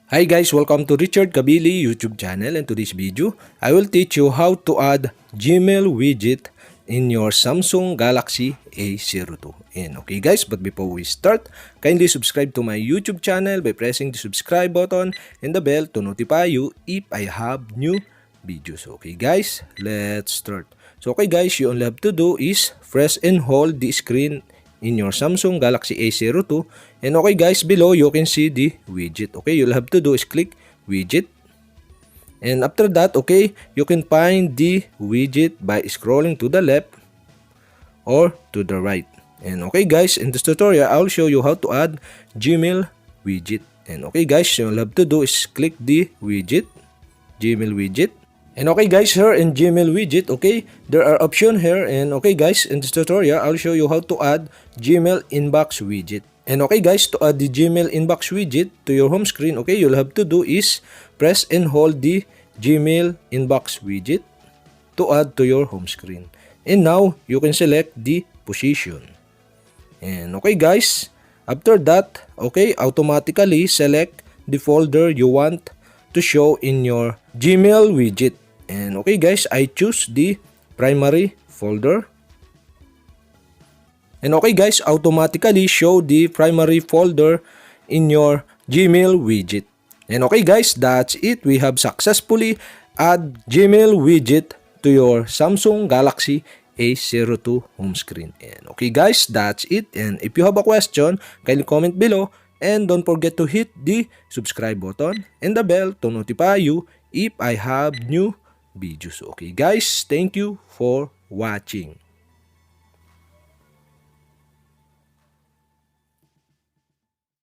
Hi guys, welcome to Richard Cabile YouTube channel, and today's video, I will teach you how to add Gmail widget in your Samsung Galaxy A02. And okay guys, but before we start, kindly subscribe to my YouTube channel by pressing the subscribe button and the bell to notify you if I have new videos. Okay guys, let's start. So okay guys, you all have to do is press and hold the screen in your Samsung Galaxy A02, and okay guys, below you can see the widget. Okay, you'll have to do is click widget, and after that, okay, you can find the widget by scrolling to the left or to the right. And okay guys, in this tutorial I'll show you how to add Gmail widget. And okay guys, you'll have to do is click the widget, Gmail widget. And okay guys, here in Gmail widget, okay, there are options here. And okay guys, in this tutorial, I'll show you how to add Gmail inbox widget. And okay guys, to add the Gmail inbox widget to your home screen, okay, you'll have to do is press and hold the Gmail inbox widget to add to your home screen. And now, you can select the position. And okay guys, after that, okay, automatically select the folder you want to show in your Gmail widget. And okay guys, I choose the primary folder. And okay guys, automatically show the primary folder in your Gmail widget. And okay guys, that's it. We have successfully add Gmail widget to your Samsung Galaxy A02 home screen. And okay guys, that's it. And if you have a question, kindly comment below. And don't forget to hit the subscribe button and the bell to notify you if I have new videos. Okay guys, thank you for watching.